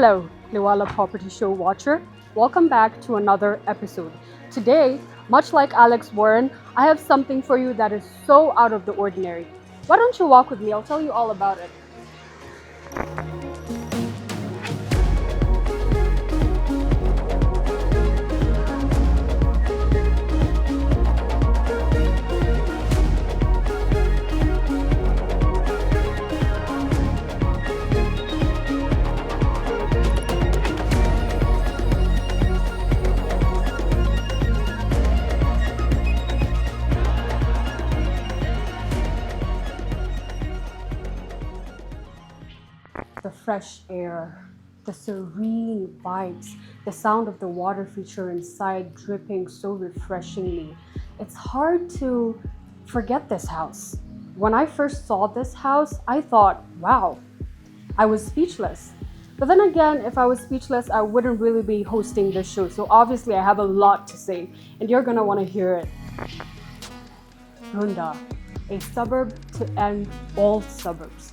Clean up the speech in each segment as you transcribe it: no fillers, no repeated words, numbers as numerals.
Hello, Liwala Property Show watcher. Welcome back to another episode. Today, much like Alex Warren, I have something for you that is so out of the ordinary. Why don't you walk with me? I'll tell you all about it. The fresh air, the serene vibes, the sound of the water feature inside dripping so refreshingly. It's hard to forget this house. When I first saw this house, I thought, wow, I was speechless. But then again, if I was speechless, I wouldn't really be hosting this show. So obviously I have a lot to say and you're gonna wanna hear it. Runda, a suburb to end all suburbs.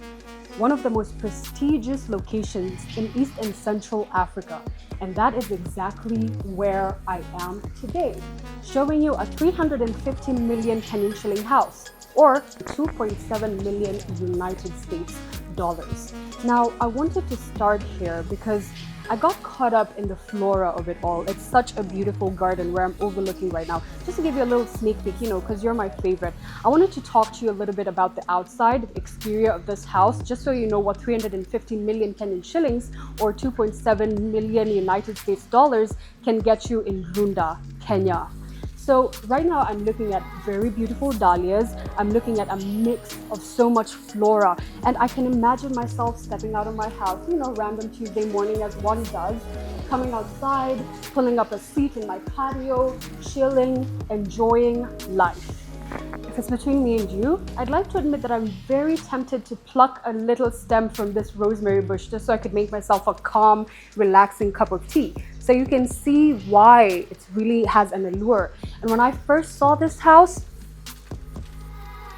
One of the most prestigious locations in East and Central Africa. And that is exactly where I am today, showing you a 350 million Kenyan shilling house, or 2.7 million United States dollars. Now, I wanted to start here because I got caught up in the flora of it all. It's such a beautiful garden where I'm overlooking right now. Just to give you a little sneak peek, because you're my favorite, I wanted to talk to you a little bit about the outside, the exterior of this house, just so you know what 350 million Kenyan shillings or 2.7 million United States dollars can get you in Runda, Kenya. So right now I'm looking at very beautiful dahlias. I'm looking at a mix of so much flora, and I can imagine myself stepping out of my house, random Tuesday morning as one does, coming outside, pulling up a seat in my patio, chilling, enjoying life. If it's between me and you, I'd like to admit that I'm very tempted to pluck a little stem from this rosemary bush just so I could make myself a calm, relaxing cup of tea. So you can see why it really has an allure. And when I first saw this house,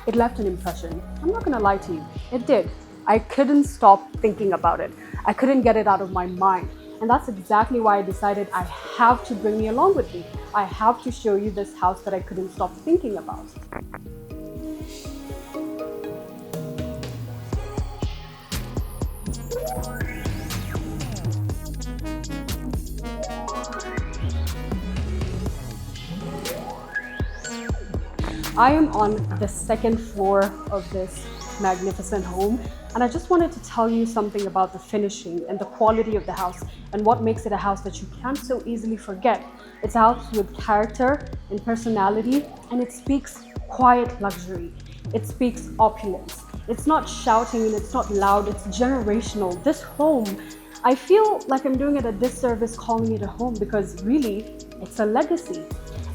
it left an impression. I'm not gonna lie to you, it did. I couldn't stop thinking about it. I couldn't get it out of my mind. And that's exactly why I decided I have to bring me along with me. I have to show you this house that I couldn't stop thinking about. I am on the second floor of this magnificent home, and I just wanted to tell you something about the finishing and the quality of the house and what makes it a house that you can't so easily forget. It's a house with character and personality, and it speaks quiet luxury. It speaks opulence. It's not shouting and it's not loud, it's generational. This home, I feel like I'm doing it a disservice calling it a home because really, it's a legacy.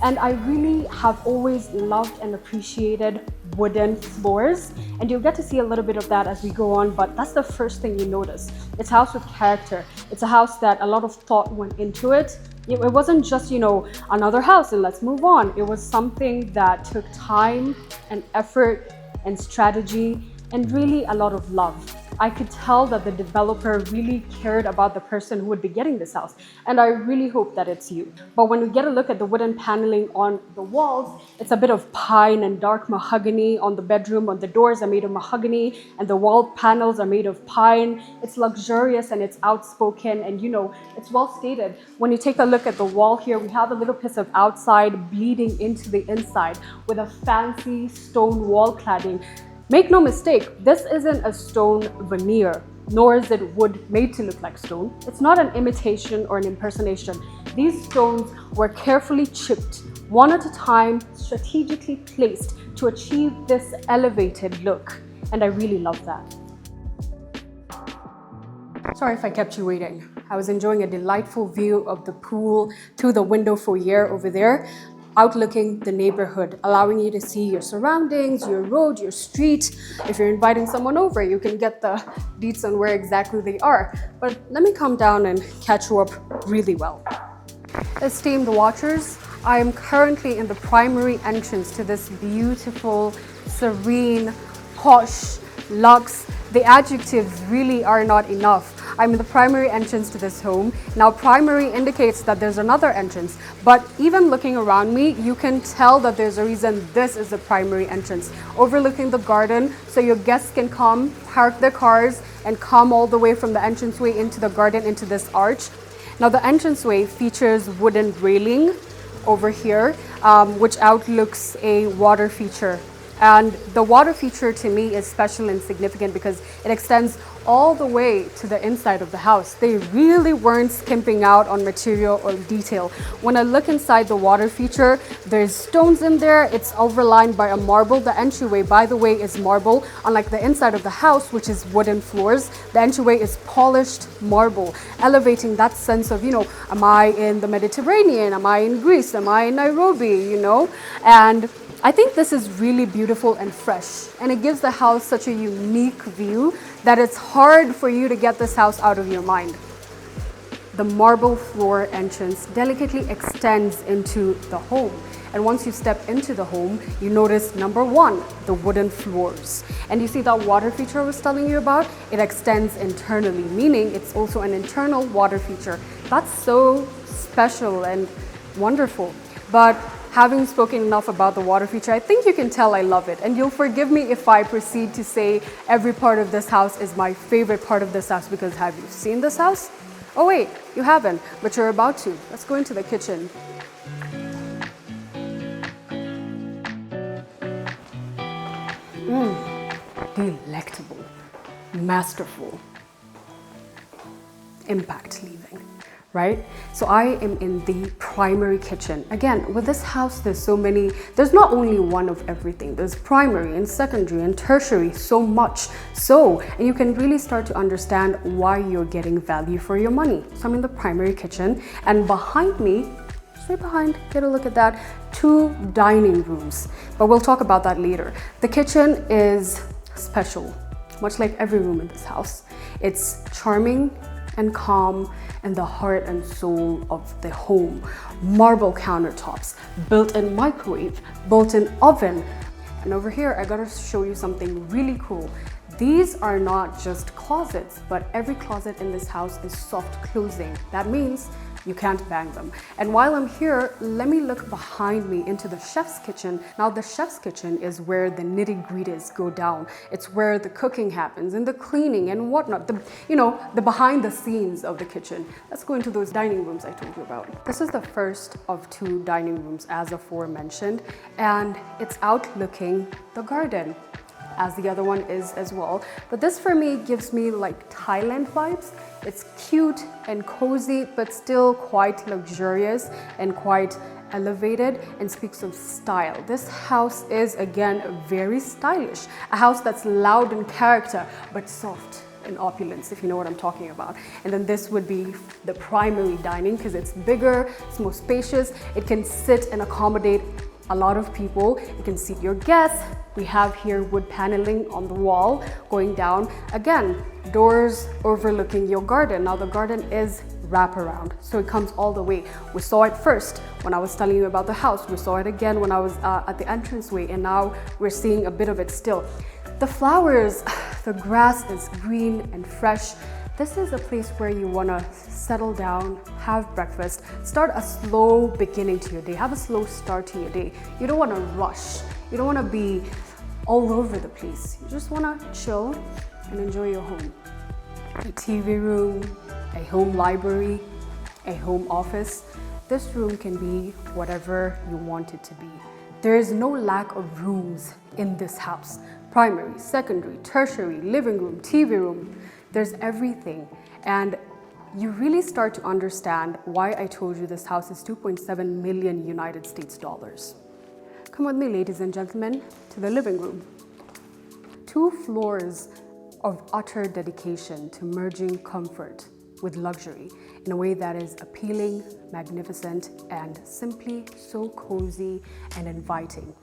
And I really have always loved and appreciated wooden floors, and you'll get to see a little bit of that as we go on, but that's the first thing you notice. It's a house with character. It's a house that a lot of thought went into it. It wasn't just, another house and let's move on. It was something that took time and effort and strategy and really a lot of love. I could tell that the developer really cared about the person who would be getting this house, and I really hope that it's you. But when we get a look at the wooden paneling on the walls, it's a bit of pine and dark mahogany on the bedroom. On the doors are made of mahogany, and the wall panels are made of pine. It's luxurious and it's outspoken, and it's well stated. When you take a look at the wall here, we have a little piece of outside bleeding into the inside with a fancy stone wall cladding. Make no mistake, this isn't a stone veneer, nor is it wood made to look like stone. It's not an imitation or an impersonation. These stones were carefully chipped, one at a time, strategically placed to achieve this elevated look. And I really love that. Sorry if I kept you waiting. I was enjoying a delightful view of the pool through the window foyer over there, outlooking the neighborhood, allowing you to see your surroundings, your road, your street. If you're inviting someone over, you can get the deets on where exactly they are. But let me come down and catch you up really well. Esteemed watchers, I am currently in the primary entrance to this beautiful, serene, posh, luxe. The adjectives really are not enough. I'm in the primary entrance to this home. Now, primary indicates that there's another entrance, but even looking around me, you can tell that there's a reason this is the primary entrance, overlooking the garden, so your guests can come, park their cars, and come all the way from the entranceway into the garden, into this arch. Now, the entranceway features wooden railing over here, which outlooks a water feature. And the water feature to me is special and significant because it extends all the way to the inside of the house. They really weren't skimping out on material or detail. When I look inside the water feature, there's stones in there. It's overlined by a marble. The entryway, by the way, is marble. Unlike the inside of the house, which is wooden floors, the entryway is polished marble, elevating that sense of, am I in the Mediterranean? Am I in Greece? Am I in Nairobi? And I think this is really beautiful and fresh, and it gives the house such a unique view that it's hard for you to get this house out of your mind. The marble floor entrance delicately extends into the home, and once you step into the home, you notice number one, the wooden floors. And you see that water feature I was telling you about? It extends internally, meaning it's also an internal water feature. That's so special and wonderful. But having spoken enough about the water feature, I think you can tell I love it. And you'll forgive me if I proceed to say every part of this house is my favorite part of this house, because have you seen this house? Oh wait, you haven't, but you're about to. Let's go into the kitchen. Delectable, masterful, impact leaving. Right? So I am in the primary kitchen. Again, with this house, there's not only one of everything. There's primary and secondary and tertiary, so much. And you can really start to understand why you're getting value for your money. So I'm in the primary kitchen, and behind me, straight behind, get a look at that, 2 dining rooms. But we'll talk about that later. The kitchen is special, much like every room in this house. It's charming and calm, and the heart and soul of the home. Marble countertops, built-in microwave, built-in oven. And over here, I gotta show you something really cool. These are not just closets, but every closet in this house is soft closing. That means you can't bang them. And while I'm here, let me look behind me into the chef's kitchen. Now, the chef's kitchen is where the nitty-gritties go down. It's where the cooking happens and the cleaning and whatnot, the behind the scenes of the kitchen. Let's go into those dining rooms I told you about. This is the first of 2 dining rooms, as aforementioned, and it's outlooking the garden, as the other one is as well. But this for me gives me like Thailand vibes. It's cute and cozy, but still quite luxurious and quite elevated, and speaks of style. This house is, again, very stylish. A house that's loud in character, but soft in opulence, if you know what I'm talking about. And then this would be the primary dining, because it's bigger, it's more spacious, it can sit and accommodate a lot of people. You can seat your guests. We have here wood paneling on the wall going down. Again, doors overlooking your garden. Now the garden is wraparound, so it comes all the way. We saw it first when I was telling you about the house. We saw it again when I was at the entranceway, and now we're seeing a bit of it still. The flowers, the grass is green and fresh. This is a place where you want to settle down, have breakfast, start a slow beginning to your day, have a slow start to your day. You don't want to rush. You don't want to be all over the place. You just want to chill and enjoy your home. A TV room, a home library, a home office. This room can be whatever you want it to be. There is no lack of rooms in this house. Primary, secondary, tertiary, living room, TV room. There's everything, and you really start to understand why I told you this house is 2.7 million United States dollars. Come with me, ladies and gentlemen, to the living room. 2 floors of utter dedication to merging comfort with luxury in a way that is appealing, magnificent, and simply so cozy and inviting.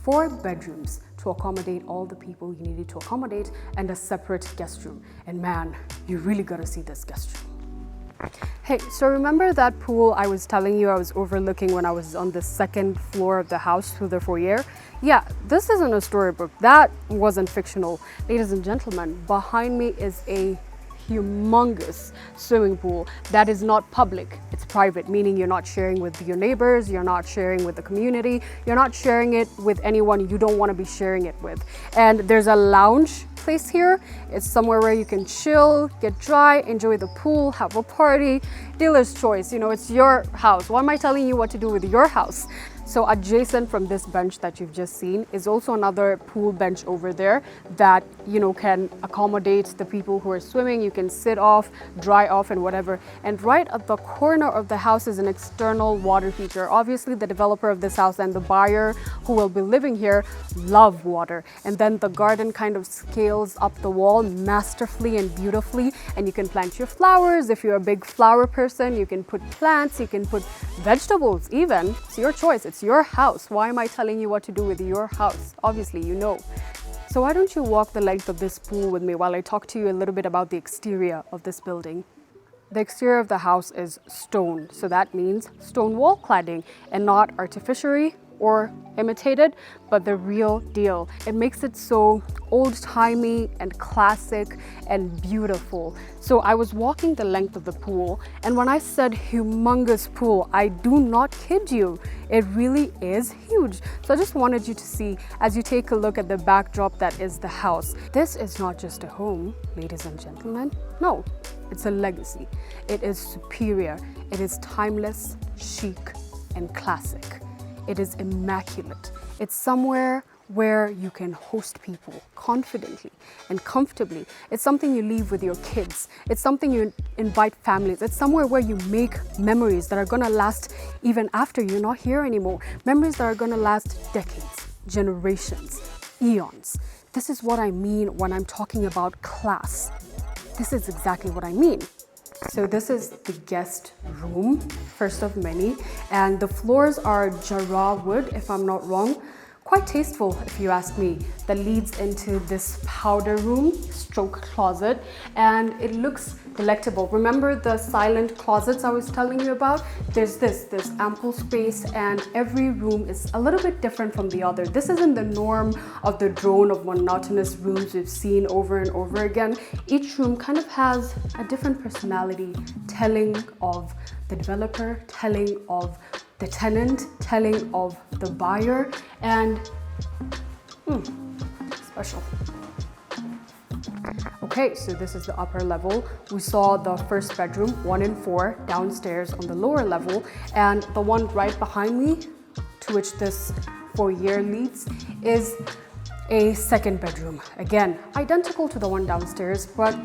4 bedrooms to accommodate all the people you needed to accommodate, and a separate guest room. And man, you really gotta see this guest room. Hey, so remember that pool I was telling you I was overlooking when I was on the 2nd floor of the house through the foyer? Yeah, this isn't a storybook. That wasn't fictional. Ladies and gentlemen, behind me is a humongous swimming pool that is not public. It's private, meaning you're not sharing with your neighbors, you're not sharing with the community, you're not sharing it with anyone you don't want to be sharing it with. And there's a lounge place here. It's somewhere where you can chill, get dry, enjoy the pool, have a party. Dealer's choice, you know, it's your house. Why am I telling you what to do with your house? So adjacent from this bench that you've just seen is also another pool bench over there that, you know, can accommodate the people who are swimming. You can sit off, dry off and whatever. And right at the corner of the house is an external water feature. Obviously the developer of this house and the buyer who will be living here love water. And then the garden kind of scales up the wall masterfully and beautifully. And you can plant your flowers. If you're a big flower person, you can put plants, you can put vegetables even. It's your choice. It's your house. Why am I telling you what to do with your house? Obviously, you know. So why don't you walk the length of this pool with me while I talk to you a little bit about the exterior of this building. The exterior of the house is stone. So that means stone wall cladding and not artificially or imitated, but the real deal. It makes it so old-timey and classic and beautiful. So I was walking the length of the pool, and when I said humongous pool, I do not kid you. It really is huge. So I just wanted you to see as you take a look at the backdrop that is the house. This is not just a home, ladies and gentlemen. No, it's a legacy. It is superior. It is timeless, chic, and classic. It is immaculate. It's somewhere where you can host people confidently and comfortably. It's something you leave with your kids. It's something you invite families. It's somewhere where you make memories that are gonna last even after you're not here anymore. Memories that are gonna last decades, generations, eons. This is what I mean when I'm talking about class. This is exactly what I mean. So this is the guest room, first of many, and the floors are Jarrah wood, if I'm not wrong. Quite tasteful, if you ask me, that leads into this powder room stroke closet, and it looks delectable. Remember the silent closets I was telling you about? There's ample space, and every room is a little bit different from the other. This isn't the norm of the drone of monotonous rooms we've seen over and over again. Each room kind of has a different personality, telling of the developer, telling of the tenant, telling of the buyer, and special. Okay, so this is the upper level. We saw the first bedroom, 1 and 4, downstairs on the lower level, and the one right behind me, to which this foyer leads, is a second bedroom. Again, identical to the one downstairs, but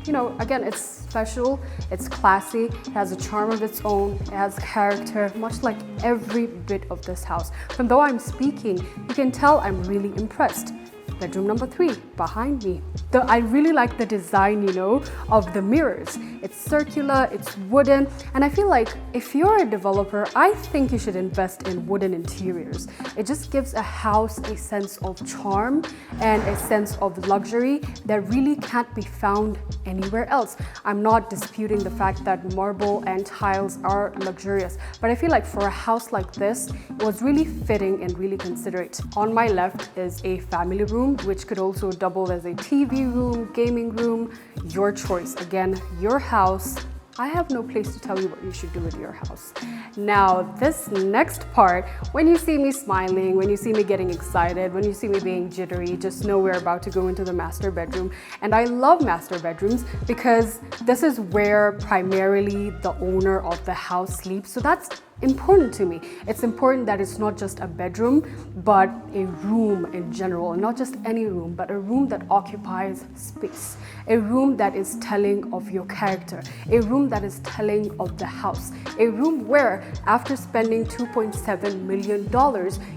you know, again, it's special, it's classy, it has a charm of its own, it has character, much like every bit of this house. From though I'm speaking, you can tell I'm really impressed. Bedroom number 3, behind me. I really like the design, you know, of the mirrors. It's circular, it's wooden, and I feel like if you're a developer, I think you should invest in wooden interiors. It just gives a house a sense of charm and a sense of luxury that really can't be found anywhere else. I'm not disputing the fact that marble and tiles are luxurious, but I feel like for a house like this, it was really fitting and really considerate. On my left is a family room, which could also double as a TV room, gaming room, your choice. Again, your house. I have no place to tell you what you should do with your house. Now, this next part, when you see me smiling, when you see me getting excited, when you see me being jittery, just know we're about to go into the master bedroom. And I love master bedrooms because this is where primarily the owner of the house sleeps. So that's important to me. It's important that it's not just a bedroom, but a room in general. Not just any room, but a room that occupies space. A room that is telling of your character. A room that is telling of the house. A room where, after spending $2.7 million,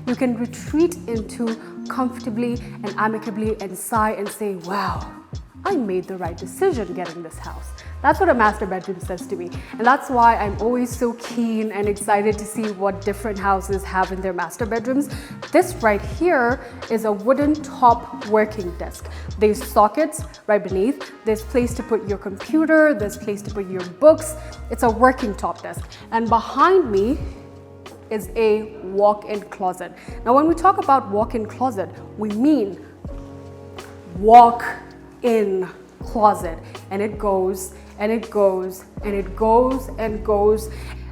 you can retreat into comfortably and amicably and sigh and say, wow, I made the right decision getting this house. That's what a master bedroom says to me. And that's why I'm always so keen and excited to see what different houses have in their master bedrooms. This right here is a wooden top working desk. There's sockets right beneath. There's place to put your computer. There's place to put your books. It's a working top desk. And behind me is a walk-in closet. Now, when we talk about walk-in closet, we mean walk-in closet, and it goes and it goes and it goes and goes,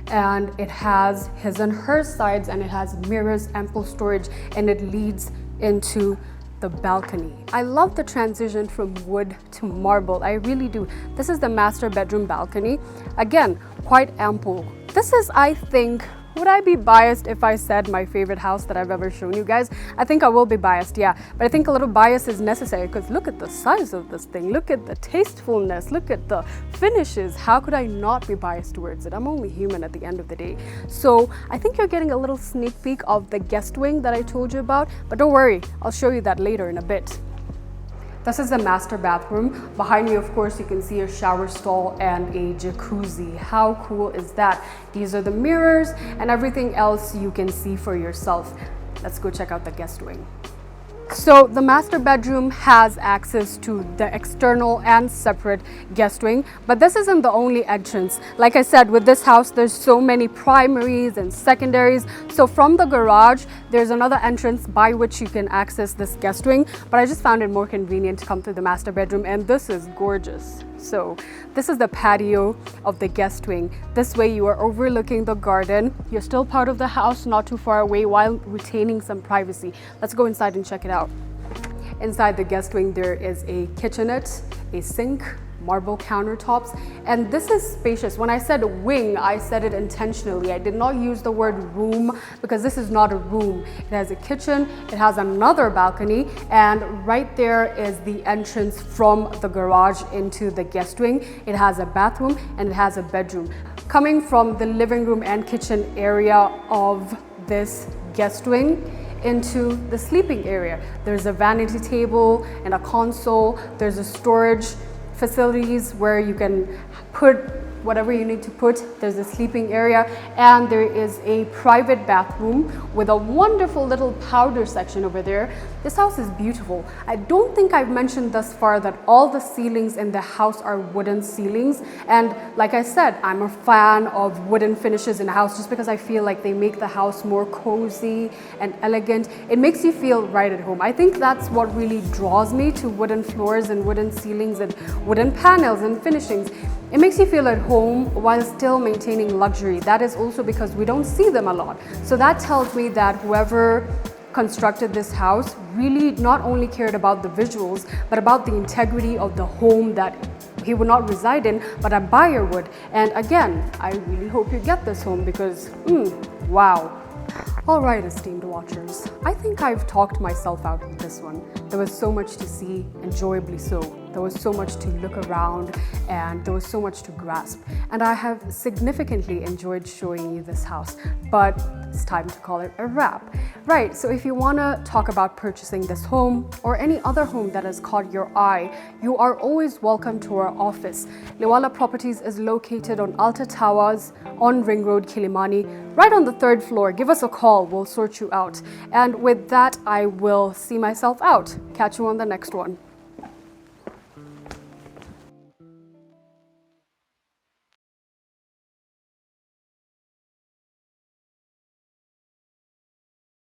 and it has his and her sides, and it has mirrors, ample storage, and it leads into the balcony. I love the transition from wood to marble. I really do. This is the master bedroom balcony. Again, quite ample. This is, I think, would I be biased if I said my favorite house that I've ever shown you guys? I think I will be biased, yeah. But I think a little bias is necessary because look at the size of this thing. Look at the tastefulness. Look at the finishes. How could I not be biased towards it? I'm only human at the end of the day. So I think you're getting a little sneak peek of the guest wing that I told you about. But don't worry, I'll show you that later in a bit. This is the master bathroom. Behind me, of course, you can see a shower stall and a jacuzzi. How cool is that? These are the mirrors and everything else you can see for yourself. Let's go check out the guest wing. So the master bedroom has access to the external and separate guest wing, but this isn't the only entrance. Like I said, with this house, there's so many primaries and secondaries. So from the garage, there's another entrance by which you can access this guest wing, but I just found it more convenient to come through the master bedroom, and this is gorgeous. So this is the patio of the guest wing. This way you are overlooking the garden. You're still part of the house, not too far away, while retaining some privacy. Let's go inside and check it out. Inside the guest wing, there is a kitchenette, a sink, marble countertops, and this is spacious. When I said wing, I said it intentionally. I did not use the word room because this is not a room. It has a kitchen, it has another balcony, and right there is the entrance from the garage into the guest wing. It has a bathroom and it has a bedroom. Coming from the living room and kitchen area of this guest wing into the sleeping area, there's a vanity table and a console. There's a storage facilities where you can put whatever you need to put. There's a sleeping area, and there is a private bathroom with a wonderful little powder section over there. This house is beautiful. I don't think I've mentioned thus far that all the ceilings in the house are wooden ceilings, and like I said, I'm a fan of wooden finishes in a house just because I feel like they make the house more cozy and elegant. It makes you feel right at home. I think that's what really draws me to wooden floors and wooden ceilings and wooden panels and finishings. It makes you feel at home while still maintaining luxury. That is also because we don't see them a lot. So that tells me that whoever constructed this house really not only cared about the visuals, but about the integrity of the home that he would not reside in, but a buyer would. And again, I really hope you get this home because, wow. All right, esteemed watchers, I think I've talked myself out with this one. There was so much to see, enjoyably so. There was so much to look around, and there was so much to grasp. And I have significantly enjoyed showing you this house, but it's time to call it a wrap. Right, so if you want to talk about purchasing this home or any other home that has caught your eye, you are always welcome to our office. Liwala Properties is located on Alta Towers on Ring Road, Kilimani, right on the 3rd floor. Give us a call, we'll sort you out. And with that, I will see myself out. Catch you on the next one.